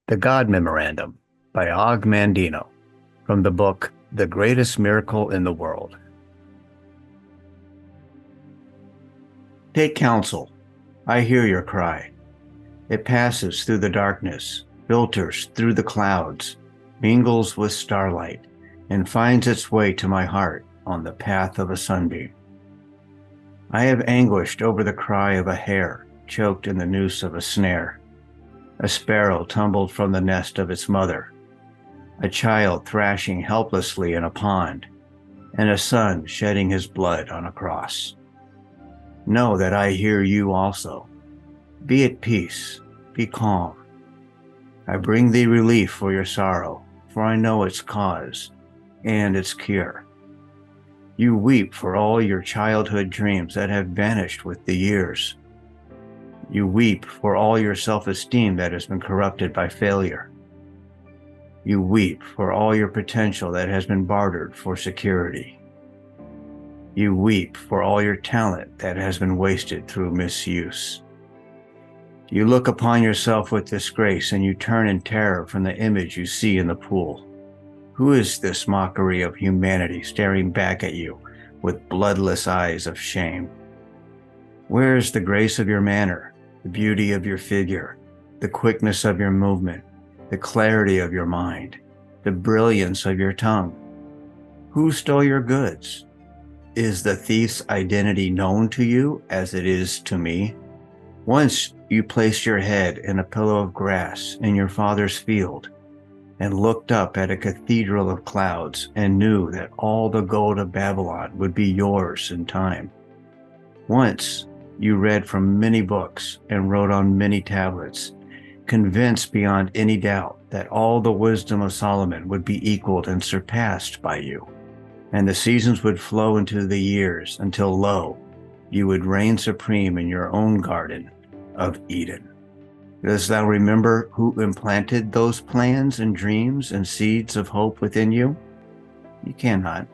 The God Memorandum by Og Mandino from the book The Greatest Miracle in the World. Take counsel. I hear your cry. It passes through the darkness, filters through the clouds, mingles with starlight, and finds its way to my heart on the path of a sunbeam. I have anguished over the cry of a hare choked in the noose of a snare, a sparrow tumbled from the nest of its mother, a child thrashing helplessly in a pond, and a son shedding his blood on a cross. Know that I hear you also. Be at peace, be calm. I bring thee relief for your sorrow, for I know its cause and its cure. You weep for all your childhood dreams that have vanished with the years. You weep for all your self-esteem that has been corrupted by failure. You weep for all your potential that has been bartered for security. You weep for all your talent that has been wasted through misuse. You look upon yourself with disgrace and you turn in terror from the image you see in the pool. Who is this mockery of humanity staring back at you with bloodless eyes of shame? Where is the grace of your manner, the beauty of your figure, the quickness of your movement, the clarity of your mind, the brilliance of your tongue? Who stole your goods? Is the thief's identity known to you as it is to me? Once you placed your head in a pillow of grass in your father's field and looked up at a cathedral of clouds and knew that all the gold of Babylon would be yours in time. Once you read from many books and wrote on many tablets, convinced beyond any doubt that all the wisdom of Solomon would be equaled and surpassed by you, and the seasons would flow into the years until, lo, you would reign supreme in your own garden of Eden. Dost thou remember who implanted those plans and dreams and seeds of hope within you? You cannot.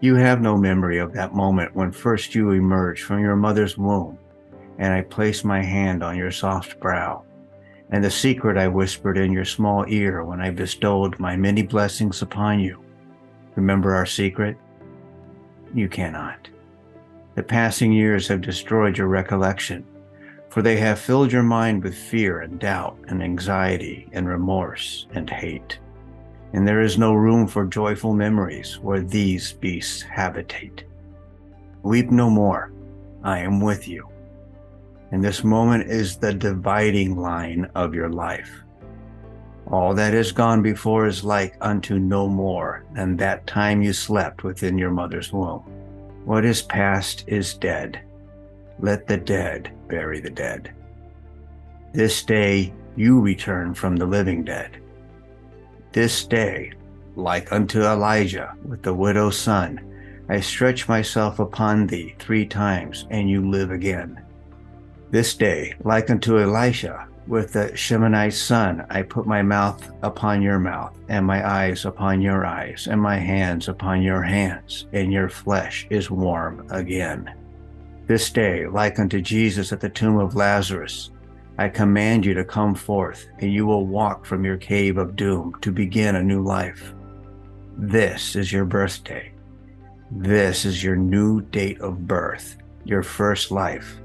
You have no memory of that moment when first you emerged from your mother's womb, and I placed my hand on your soft brow, and the secret I whispered in your small ear when I bestowed my many blessings upon you. Remember our secret? You cannot. The passing years have destroyed your recollection, for they have filled your mind with fear and doubt and anxiety and remorse and hate. And there is no room for joyful memories where these beasts habitate. Weep no more. I am with you. And this moment is the dividing line of your life. All that is gone before is like unto no more than that time you slept within your mother's womb. What is past is dead. Let the dead bury the dead. This day you return from the living dead. This day, like unto Elijah with the widow's son, I stretch myself upon thee 3 times, and you live again. This day, like unto Elisha with the Shemanite's son, I put my mouth upon your mouth, and my eyes upon your eyes, and my hands upon your hands, and your flesh is warm again. This day, like unto Jesus at the tomb of Lazarus, I command you to come forth, and you will walk from your cave of doom to begin a new life. This is your birthday. This is your new date of birth, your first life.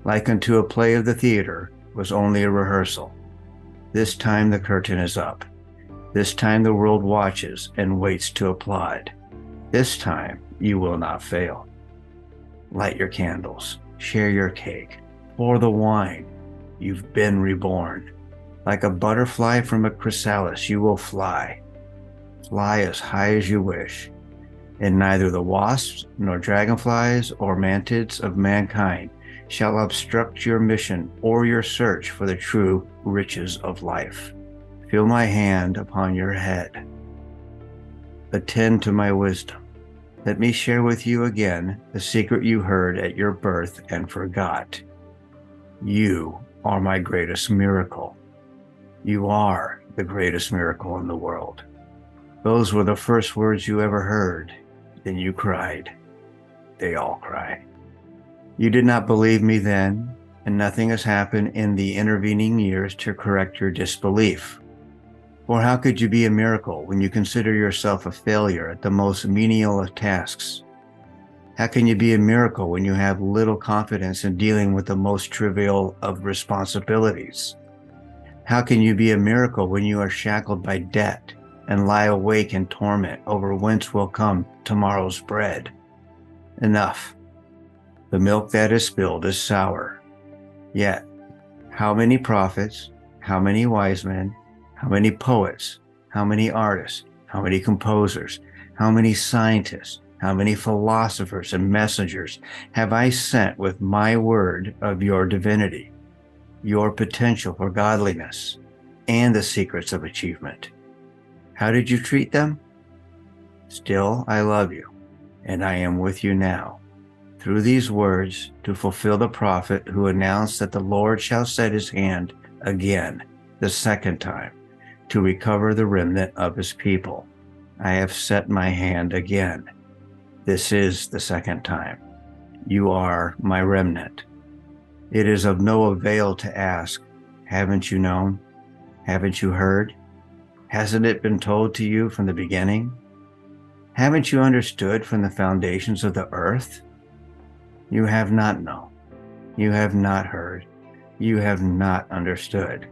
Like unto a play of the theater, was only a rehearsal. This time the curtain is up. This time the world watches and waits to applaud. This time you will not fail. Light your candles, share your cake, pour the wine. You've been reborn. Like a butterfly from a chrysalis, you will fly. Fly as high as you wish. And neither the wasps, nor dragonflies, or mantids of mankind shall obstruct your mission or your search for the true riches of life. Feel my hand upon your head. Attend to my wisdom. Let me share with you again the secret you heard at your birth and forgot. You are my greatest miracle. You are the greatest miracle in the world. Those were the first words you ever heard. Then you cried. They all cry. You did not believe me then, and nothing has happened in the intervening years to correct your disbelief. For how could you be a miracle when you consider yourself a failure at the most menial of tasks? How can you be a miracle when you have little confidence in dealing with the most trivial of responsibilities? How can you be a miracle when you are shackled by debt and lie awake in torment over whence will come tomorrow's bread? Enough. The milk that is spilled is sour. Yet, how many prophets, how many wise men, how many poets, how many artists, how many composers, how many scientists, how many philosophers and messengers have I sent with my word of your divinity, your potential for godliness, and the secrets of achievement? How did you treat them? Still, I love you, and I am with you now, through these words, to fulfill the prophet who announced that the Lord shall set his hand again, the second time, to recover the remnant of his people. I have set my hand again. This is the second time. You are my remnant. It is of no avail to ask, haven't you known? Haven't you heard? Hasn't it been told to you from the beginning? Haven't you understood from the foundations of the earth? You have not known. You have not heard. You have not understood.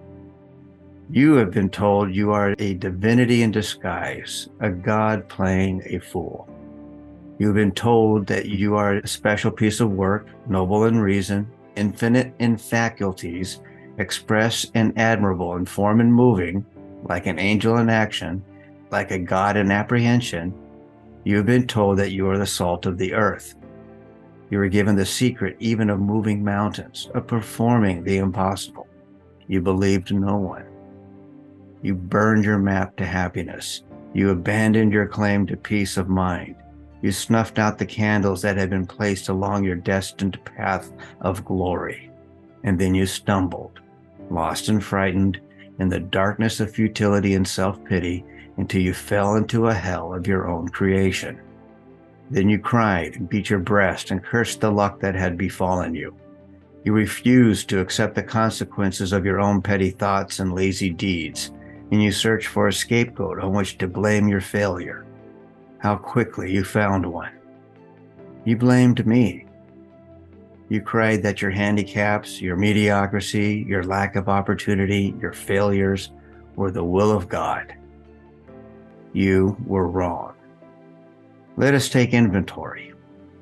You have been told you are a divinity in disguise, a god playing a fool. You've been told that you are a special piece of work, noble in reason, infinite in faculties, express and admirable in form and moving, like an angel in action, like a god in apprehension. You have been told that you are the salt of the earth. You were given the secret even of moving mountains, of performing the impossible. You believed no one. You burned your map to happiness. You abandoned your claim to peace of mind. You snuffed out the candles that had been placed along your destined path of glory. And then you stumbled, lost and frightened, in the darkness of futility and self-pity, until you fell into a hell of your own creation. Then you cried and beat your breast and cursed the luck that had befallen you. You refused to accept the consequences of your own petty thoughts and lazy deeds, and you searched for a scapegoat on which to blame your failure. How quickly you found one. You blamed me. You cried that your handicaps, your mediocrity, your lack of opportunity, your failures were the will of God. You were wrong. Let us take inventory.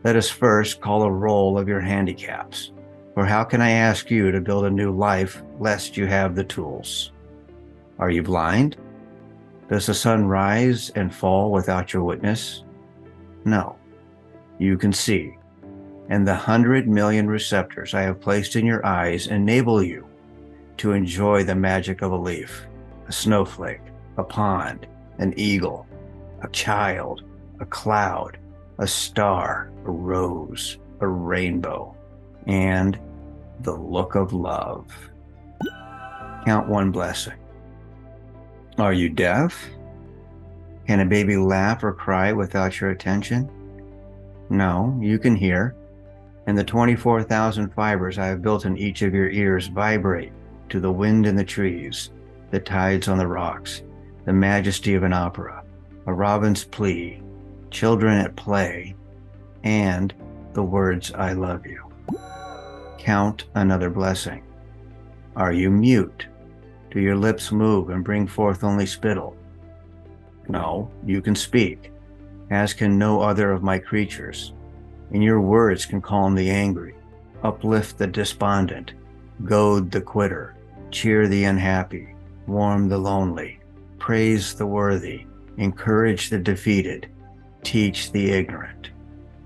Let us first call a roll of your handicaps. For how can I ask you to build a new life lest you have the tools? Are you blind? Does the sun rise and fall without your witness? No, you can see. And the 100 million receptors I have placed in your eyes enable you to enjoy the magic of a leaf, a snowflake, a pond, an eagle, a child, a cloud, a star, a rose, a rainbow, and the look of love. Count one blessing. Are you deaf? Can a baby laugh or cry without your attention? No, you can hear. And the 24,000 fibers I have built in each of your ears vibrate to the wind in the trees, the tides on the rocks, the majesty of an opera, a robin's plea, children at play, and the words I love you. Count another blessing. Are you mute? Do your lips move and bring forth only spittle? No, you can speak, as can no other of my creatures, and your words can calm the angry, uplift the despondent, goad the quitter, cheer the unhappy, warm the lonely, praise the worthy, encourage the defeated, teach the ignorant,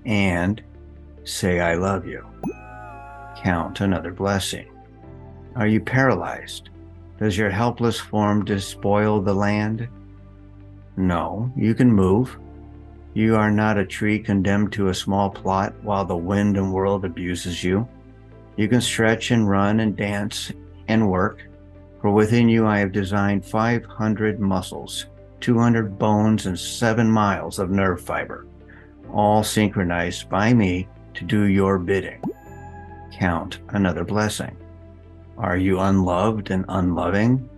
and say I love you. Count another blessing. Are you paralyzed? Does your helpless form despoil the land? No, you can move. You are not a tree condemned to a small plot while the wind and world abuses you. You can stretch and run and dance and work, for within you I have designed 500 muscles, 200 bones, and 7 miles of nerve fiber, all synchronized by me to do your bidding. Count another blessing. Are you unloved and unloving?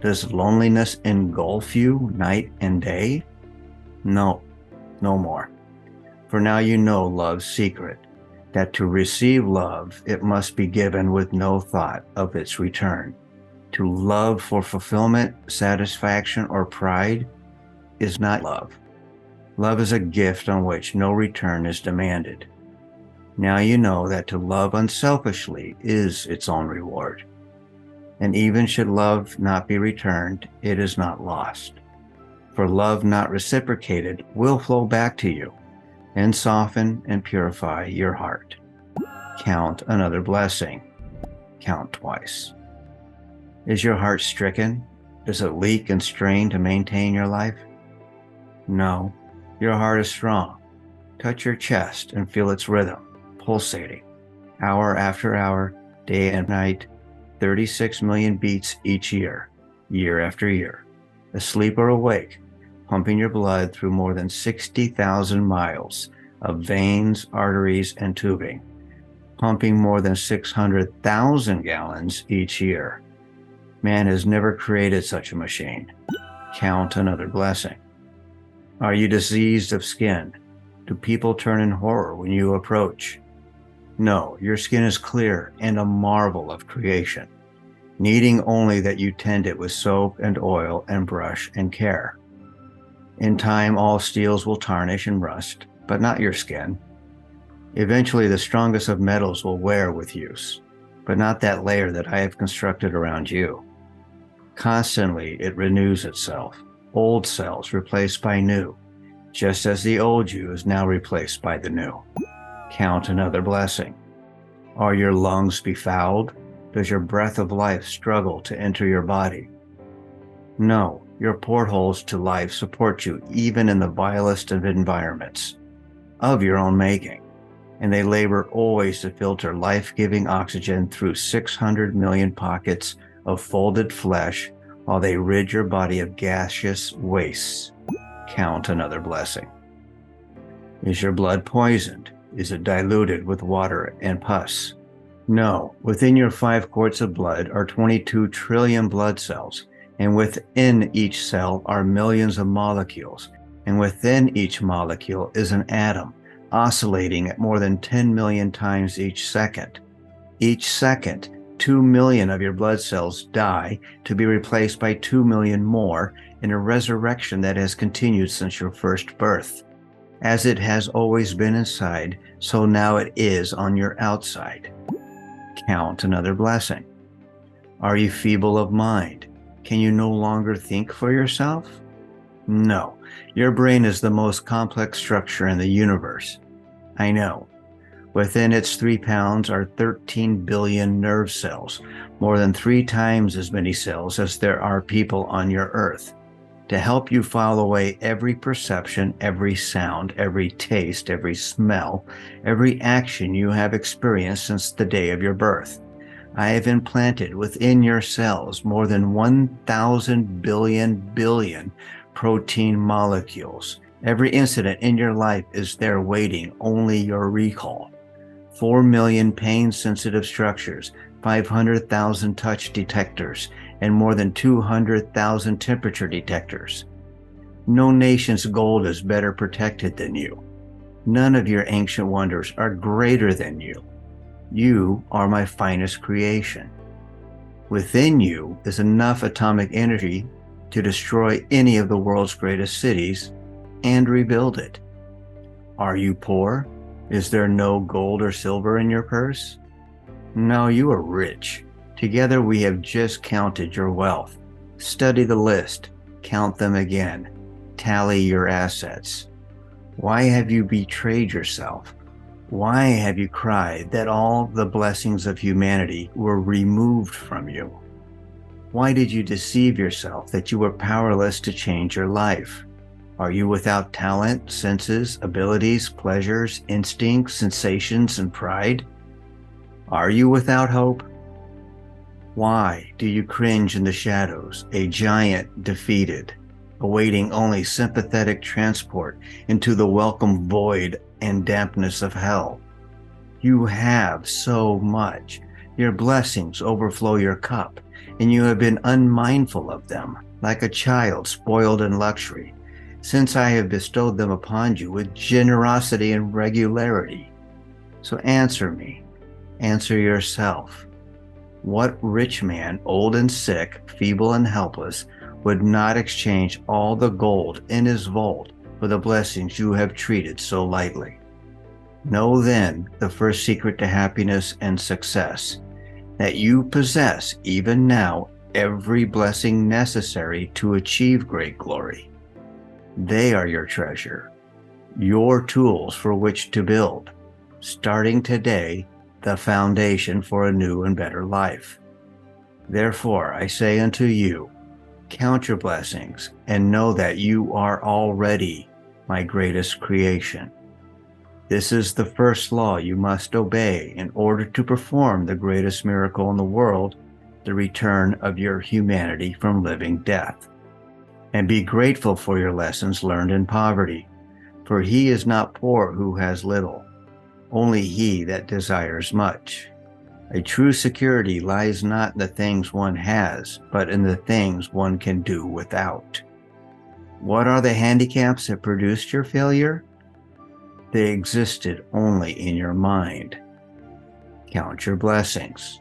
Does loneliness engulf you night and day? No, no more. For now you know love's secret, that to receive love, it must be given with no thought of its return. To love for fulfillment, satisfaction, or pride is not love. Love is a gift on which no return is demanded. Now you know that to love unselfishly is its own reward. And even should love not be returned, it is not lost. For love not reciprocated will flow back to you and soften and purify your heart. Count another blessing. Count twice. Is your heart stricken? Does it leak and strain to maintain your life? No, your heart is strong. Touch your chest and feel its rhythm, pulsating, hour after hour, day and night, 36 million beats each year, year after year, asleep or awake, pumping your blood through more than 60,000 miles of veins, arteries, and tubing, pumping more than 600,000 gallons each year. Man has never created such a machine. Count another blessing. Are you diseased of skin? Do people turn in horror when you approach? No, your skin is clear and a marvel of creation, needing only that you tend it with soap and oil and brush and care. In time, all steels will tarnish and rust, but not your skin. Eventually, the strongest of metals will wear with use, but not that layer that I have constructed around you. Constantly, it renews itself, old cells replaced by new, just as the old you is now replaced by the new. Count another blessing. Are your lungs befouled? Does your breath of life struggle to enter your body? No, your portholes to life support you even in the vilest of environments, of your own making, and they labor always to filter life-giving oxygen through 600 million pockets of folded flesh while they rid your body of gaseous wastes. Count another blessing. Is your blood poisoned? Is it diluted with water and pus? No, within your 5 quarts of blood are 22 trillion blood cells, and within each cell are millions of molecules, and within each molecule is an atom, oscillating at more than 10 million times each second. Each second, 2 million of your blood cells die to be replaced by 2 million more in a resurrection that has continued since your first birth. As it has always been inside, so now it is on your outside. Count another blessing. Are you feeble of mind? Can you no longer think for yourself? No, your brain is the most complex structure in the universe. I know. Within its 3 pounds are 13 billion nerve cells, more than 3 times as many cells as there are people on your earth, to help you file away every perception, every sound, every taste, every smell, every action you have experienced since the day of your birth. I have implanted within your cells more than 1,000 billion protein molecules. Every incident in your life is there waiting only your recall. 4 million pain-sensitive structures, 500,000 touch detectors, and more than 200,000 temperature detectors. No nation's gold is better protected than you. None of your ancient wonders are greater than you. You are my finest creation. Within you is enough atomic energy to destroy any of the world's greatest cities and rebuild it. Are you poor? Is there no gold or silver in your purse? No, you are rich. Together we have just counted your wealth. Study the list, count them again, tally your assets. Why have you betrayed yourself? Why have you cried that all the blessings of humanity were removed from you? Why did you deceive yourself that you were powerless to change your life? Are you without talent, senses, abilities, pleasures, instincts, sensations, and pride? Are you without hope? Why do you cringe in the shadows, a giant defeated, awaiting only sympathetic transport into the welcome void and dampness of hell? You have so much, Your blessings overflow your cup, and you have been unmindful of them, like a child spoiled in luxury, since I have bestowed them upon you with generosity and regularity. So answer me, answer yourself. What rich man, old and sick, feeble and helpless, would not exchange all the gold in his vault for the blessings you have treated so lightly? Know then the first secret to happiness and success, that you possess even now every blessing necessary to achieve great glory. They are your treasure, your tools for which to build, starting today, the foundation for a new and better life. Therefore, I say unto you, count your blessings and know that you are already my greatest creation. This is the first law you must obey in order to perform the greatest miracle in the world, the return of your humanity from living death. And be grateful for your lessons learned in poverty, for he is not poor who has little, only he that desires much. A true security lies not in the things one has, but in the things one can do without. What are the handicaps that produced your failure? They existed only in your mind. Count your blessings.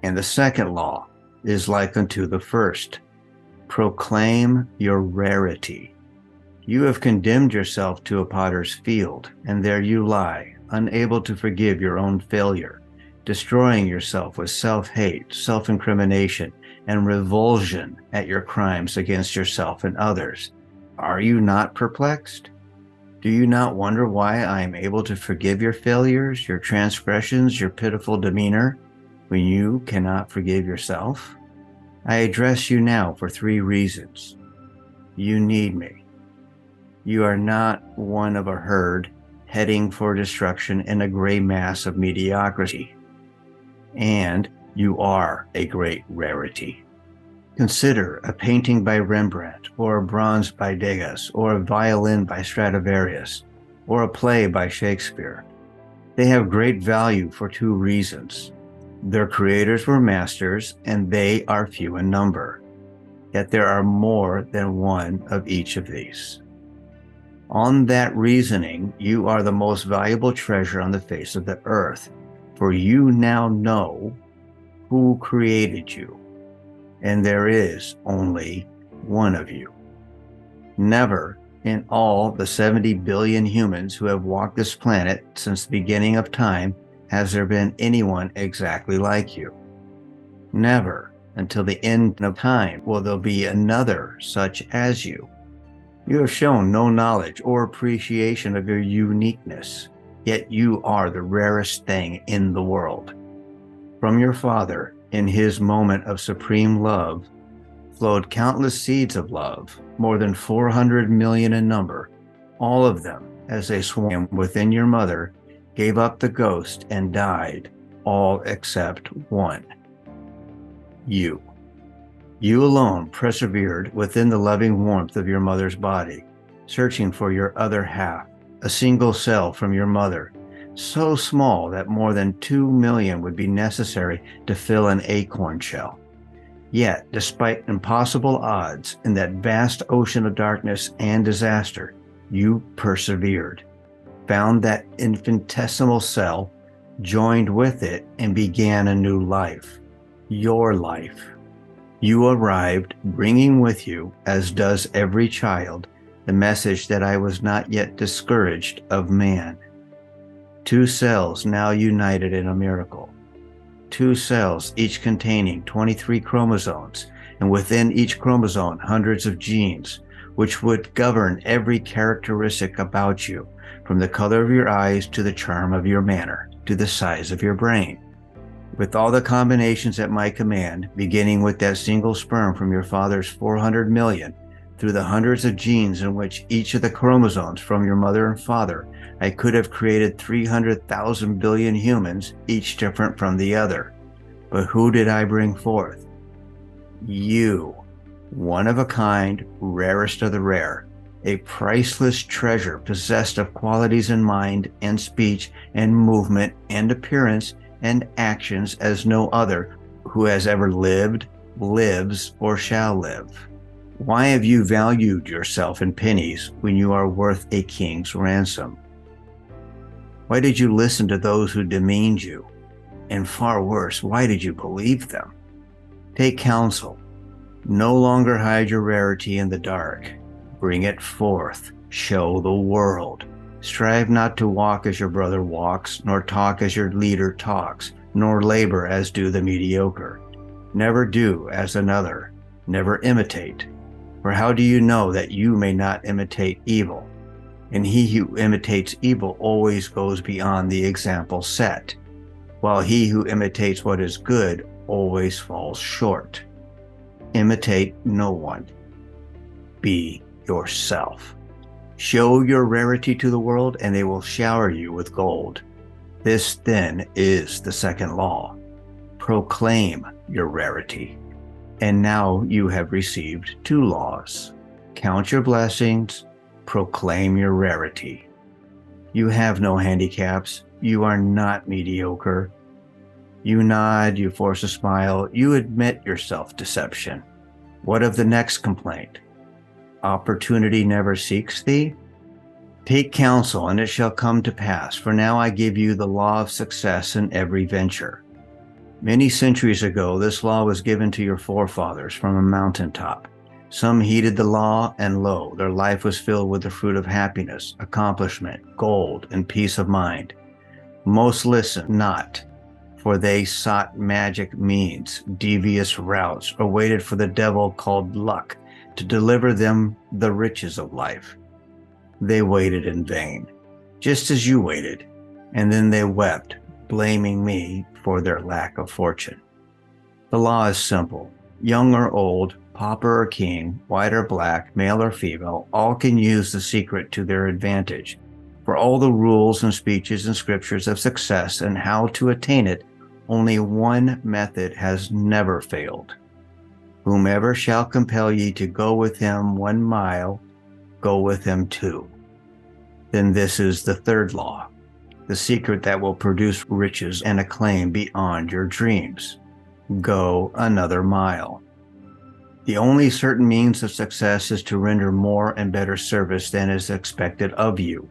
And the second law is like unto the first. Proclaim your rarity. You have condemned yourself to a potter's field, and there you lie, unable to forgive your own failure, destroying yourself with self-hate, self-incrimination, and revulsion at your crimes against yourself and others. Are you not perplexed? Do you not wonder why I am able to forgive your failures, your transgressions, your pitiful demeanor, when you cannot forgive yourself? I address you now for 3 reasons. You need me. You are not one of a herd heading for destruction in a gray mass of mediocrity. And you are a great rarity. Consider a painting by Rembrandt, or a bronze by Degas, or a violin by Stradivarius, or a play by Shakespeare. They have great value for 2 reasons. Their creators were masters, and they are few in number. Yet there are more than one of each of these. On that reasoning, you are the most valuable treasure on the face of the earth, for you now know who created you, and there is only one of you. Never in all the 70 billion humans who have walked this planet since the beginning of time has there been anyone exactly like you. Never until the end of time will there be another such as you. You have shown no knowledge or appreciation of your uniqueness, yet you are the rarest thing in the world. From your Father, in his moment of supreme love, flowed countless seeds of love, more than 400 million in number. All of them, as they swam within your mother, gave up the ghost and died, all except one. You. You alone persevered within the loving warmth of your mother's body, searching for your other half, a single cell from your mother, so small that more than 2 million would be necessary to fill an acorn shell. Yet, despite impossible odds in that vast ocean of darkness and disaster, you persevered, found that infinitesimal cell, joined with it, and began a new life, your life. You arrived bringing with you, as does every child, the message that I was not yet discouraged of man. 2 cells now united in a miracle. 2 cells, each containing 23 chromosomes, and within each chromosome hundreds of genes, which would govern every characteristic about you, from the color of your eyes to the charm of your manner, to the size of your brain. With all the combinations at my command, beginning with that single sperm from your father's 400 million, through the hundreds of genes in which each of the chromosomes from your mother and father, I could have created 300,000 billion humans, each different from the other. But who did I bring forth? You, one of a kind, rarest of the rare, a priceless treasure possessed of qualities in mind and speech and movement and appearance and actions as no other who has ever lived, lives, or shall live. Why have you valued yourself in pennies when you are worth a king's ransom? Why did you listen to those who demeaned you? And far worse, why did you believe them? Take counsel. No longer hide your rarity in the dark. Bring it forth. Show the world. Strive not to walk as your brother walks, nor talk as your leader talks, nor labor as do the mediocre. Never do as another. Never imitate. For how do you know that you may not imitate evil? And he who imitates evil always goes beyond the example set, while he who imitates what is good always falls short. Imitate no one. Be yourself. Show your rarity to the world, and they will shower you with gold. This, then, is the second law. Proclaim your rarity. And now you have received 2 laws. Count your blessings. Proclaim your rarity. You have no handicaps. You are not mediocre. You nod, you force a smile, you admit your self-deception. What of the next complaint? Opportunity never seeks thee? Take counsel, and it shall come to pass, for now I give you the law of success in every venture. Many centuries ago, this law was given to your forefathers from a mountaintop. Some heeded the law, and lo, their life was filled with the fruit of happiness, accomplishment, gold, and peace of mind. Most listened not, for they sought magic means, devious routes, or waited for the devil called luck to deliver them the riches of life. They waited in vain, just as you waited, and then they wept, blaming me for their lack of fortune. The law is simple. Young or old, pauper or king, white or black, male or female, all can use the secret to their advantage. For all the rules and speeches and scriptures of success and how to attain it, only one method has never failed. Whomever shall compel ye to go with him 1 mile, go with him 2. Then this is the third law, the secret that will produce riches and acclaim beyond your dreams. Go another mile. The only certain means of success is to render more and better service than is expected of you,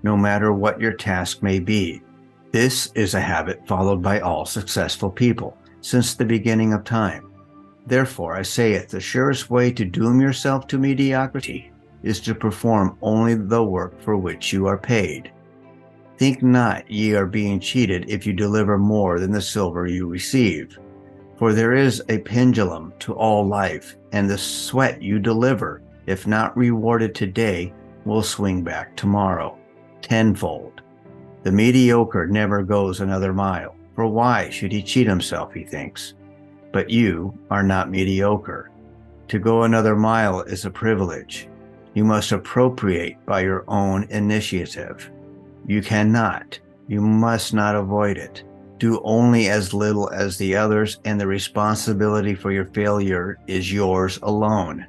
no matter what your task may be. This is a habit followed by all successful people since the beginning of time. Therefore, I say it, the surest way to doom yourself to mediocrity is to perform only the work for which you are paid. Think not ye are being cheated if you deliver more than the silver you receive. For there is a pendulum to all life, and the sweat you deliver, if not rewarded today, will swing back tomorrow, tenfold. The mediocre never goes another mile, for why should he cheat himself, he thinks. But you are not mediocre. To go another mile is a privilege. You must appropriate by your own initiative. You cannot, you must not avoid it. Do only as little as the others, and the responsibility for your failure is yours alone.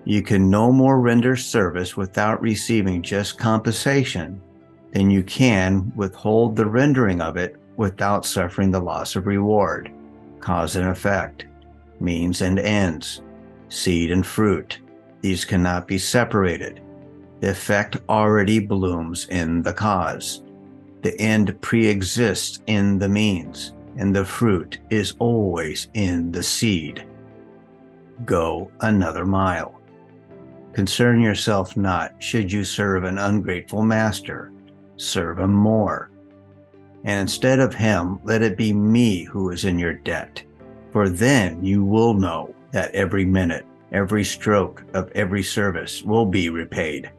You can no more render service without receiving just compensation than you can withhold the rendering of it without suffering the loss of reward. Cause and effect, means and ends, seed and fruit. These cannot be separated. The effect already blooms in the cause. The end pre-exists in the means, and the fruit is always in the seed. Go another mile. Concern yourself not, should you serve an ungrateful master. Serve him more. And instead of him, let it be me who is in your debt. For then you will know that every minute, every stroke of every service will be repaid.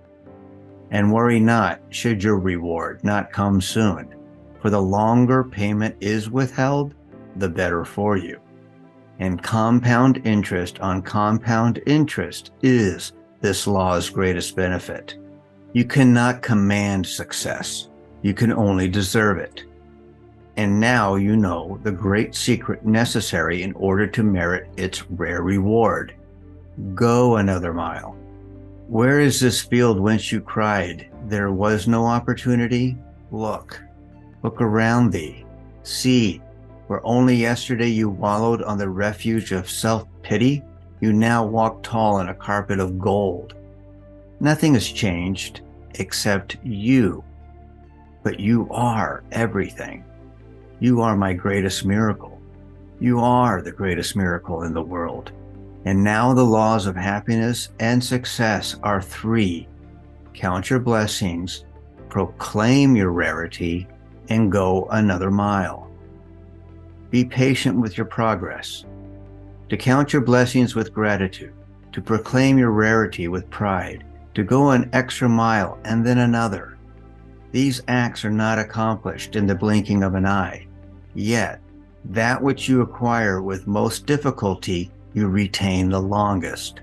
And worry not, should your reward not come soon, for the longer payment is withheld, the better for you. And compound interest on compound interest is this law's greatest benefit. You cannot command success. You can only deserve it. And now you know the great secret necessary in order to merit its rare reward. Go another mile. Where is this field whence you cried, there was no opportunity? Look around thee. See, where only yesterday you wallowed on the refuge of self-pity, you now walk tall on a carpet of gold. Nothing has changed except you, but you are everything. You are my greatest miracle. You are the greatest miracle in the world. And now the laws of happiness and success are three. Count your blessings, proclaim your rarity, and go another mile. Be patient with your progress. To count your blessings with gratitude, to proclaim your rarity with pride, to go an extra mile and then another. These acts are not accomplished in the blinking of an eye. Yet, that which you acquire with most difficulty, you retain the longest.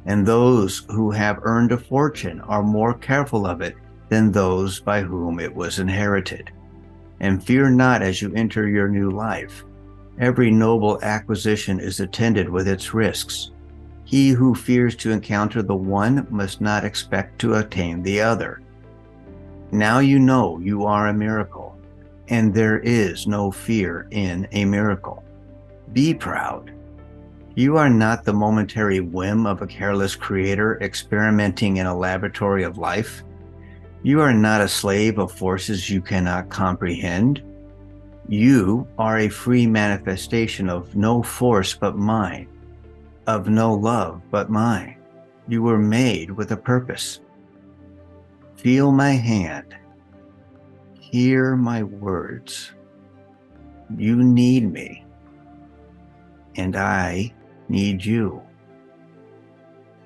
And those who have earned a fortune are more careful of it than those by whom it was inherited. And fear not as you enter your new life. Every noble acquisition is attended with its risks. He who fears to encounter the one must not expect to attain the other. Now you know you are a miracle, and there is no fear in a miracle. Be proud. You are not the momentary whim of a careless creator experimenting in a laboratory of life. You are not a slave of forces you cannot comprehend. You are a free manifestation of no force but mine, of no love but mine. You were made with a purpose. Feel my hand. Hear my words. You need me, and I need you.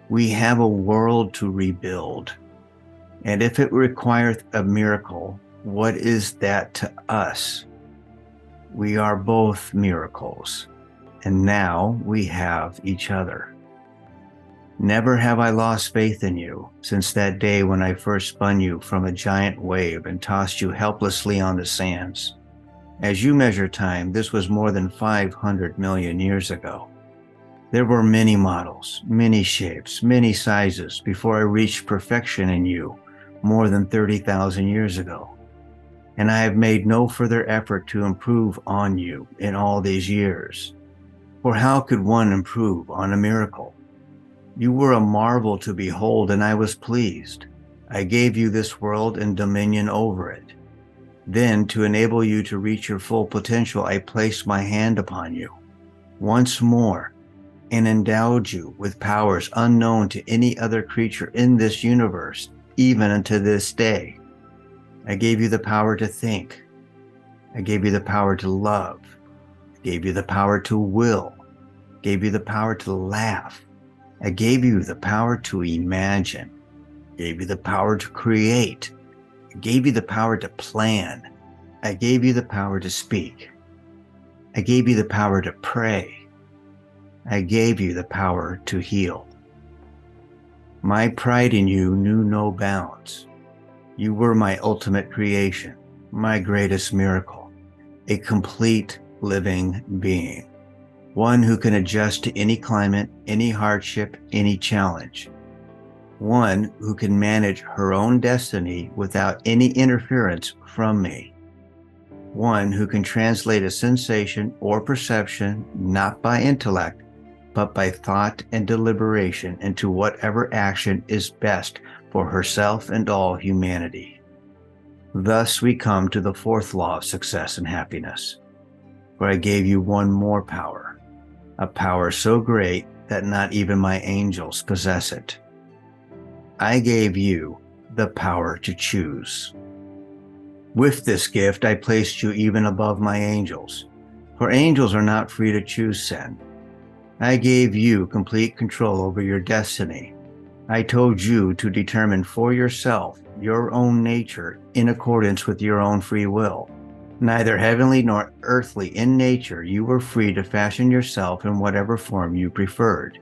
We have a world to rebuild, and if it requireth a miracle, what is that to us? We are both miracles, and now we have each other. Never have I lost faith in you since that day when I first spun you from a giant wave and tossed you helplessly on the sands. As you measure time, this was more than 500 million years ago. There were many models, many shapes, many sizes before I reached perfection in you more than 30,000 years ago. And I have made no further effort to improve on you in all these years. For how could one improve on a miracle? You were a marvel to behold, and I was pleased. I gave you this world and dominion over it. Then, to enable you to reach your full potential, I placed my hand upon you once more and endowed you with powers unknown to any other creature in this universe, even unto this day. I gave you the power to think. I gave you the power to love. I gave you the power to will. I gave you the power to laugh. I gave you the power to imagine. I gave you the power to create. I gave you the power to plan. I gave you the power to speak. I gave you the power to pray. I gave you the power to heal. My pride in you knew no bounds. You were my ultimate creation, my greatest miracle, a complete living being, one who can adjust to any climate, any hardship, any challenge, one who can manage her own destiny without any interference from me, one who can translate a sensation or perception not by intellect, but by thought and deliberation into whatever action is best for herself and all humanity. Thus we come to the fourth law of success and happiness, where I gave you one more power, a power so great that not even my angels possess it. I gave you the power to choose. With this gift, I placed you even above my angels, for angels are not free to choose sin. I gave you complete control over your destiny. I told you to determine for yourself your own nature in accordance with your own free will. Neither heavenly nor earthly in nature, you were free to fashion yourself in whatever form you preferred.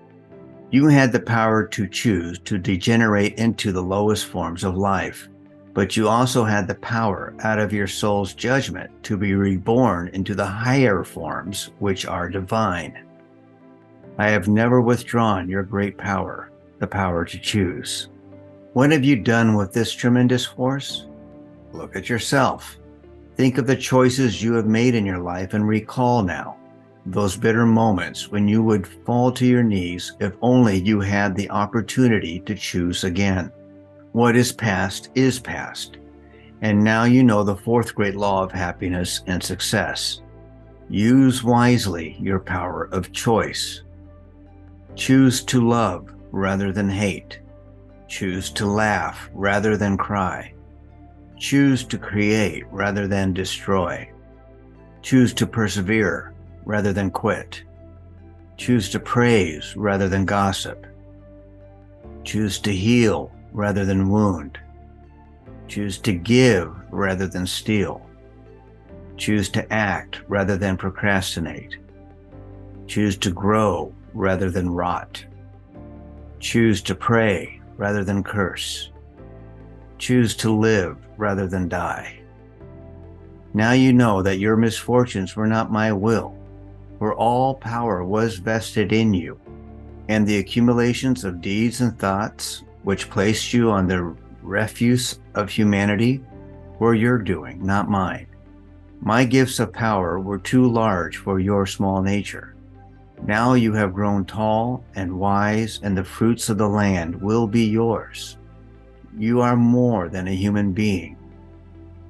You had the power to choose to degenerate into the lowest forms of life, but you also had the power, out of your soul's judgment, to be reborn into the higher forms which are divine. I have never withdrawn your great power, the power to choose. What have you done with this tremendous force? Look at yourself. Think of the choices you have made in your life and recall now those bitter moments when you would fall to your knees if only you had the opportunity to choose again. What is past, and now you know the fourth great law of happiness and success. Use wisely your power of choice. Choose to love rather than hate. Choose to laugh rather than cry. Choose to create rather than destroy. Choose to persevere rather than quit. Choose to praise rather than gossip. Choose to heal rather than wound. Choose to give rather than steal. Choose to act rather than procrastinate. Choose to grow rather than rot. Choose to pray rather than curse. Choose to live rather than die. Now you know that your misfortunes were not my will, for all power was vested in you, and the accumulations of deeds and thoughts which placed you on the refuse of humanity were your doing, not mine. My gifts of power were too large for your small nature. Now you have grown tall and wise, and the fruits of the land will be yours. You are more than a human being.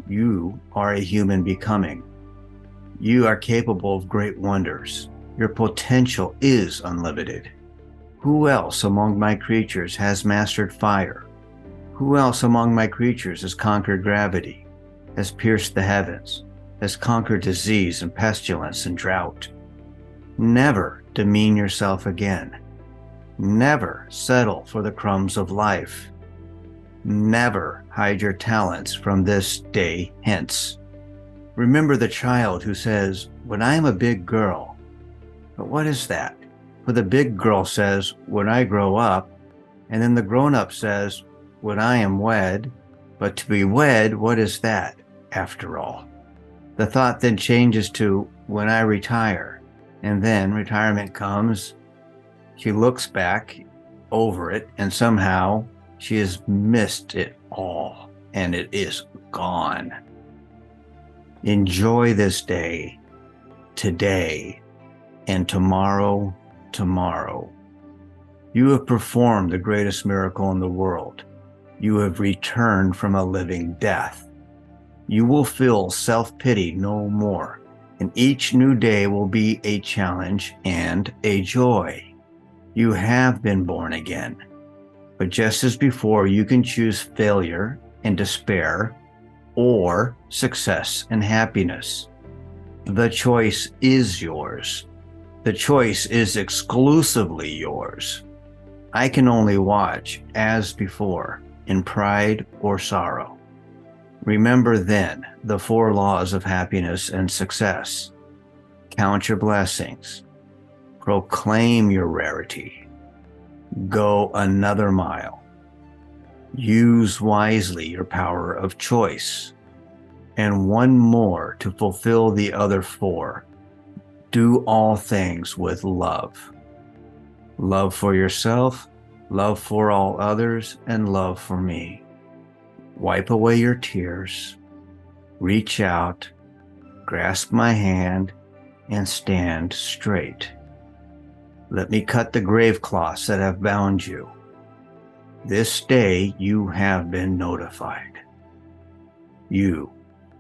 You are a human becoming. You are capable of great wonders. Your potential is unlimited. Who else among my creatures has mastered fire? Who else among my creatures has conquered gravity, has pierced the heavens, has conquered disease and pestilence and drought? Never demean yourself again. Never settle for the crumbs of life. Never hide your talents from this day hence. Remember the child who says, "When I am a big girl." But what is that? For the big girl says, "When I grow up," and then the grown-up says, "When I am wed." But to be wed, what is that, after all? The thought then changes to, "When I retire," and then retirement comes. She looks back over it, and somehow she has missed it all, and it is gone. Enjoy this day, today, and tomorrow. You have performed the greatest miracle in the world. You have returned from a living death. You will feel self-pity no more, and each new day will be a challenge and a joy. You have been born again. But just as before, you can choose failure and despair or success and happiness. The choice is yours. The choice is exclusively yours. I can only watch, as before, in pride or sorrow. Remember then the four laws of happiness and success. Count your blessings. Proclaim your rarity. Go another mile. Use wisely your power of choice. And one more to fulfill the other four. Do all things with love. Love for yourself, love for all others, and love for me. Wipe away your tears. Reach out, grasp my hand, and stand straight. Let me cut the grave cloths that have bound you. This day you have been notified. You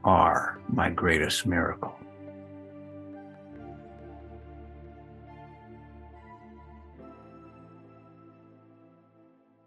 are my greatest miracle.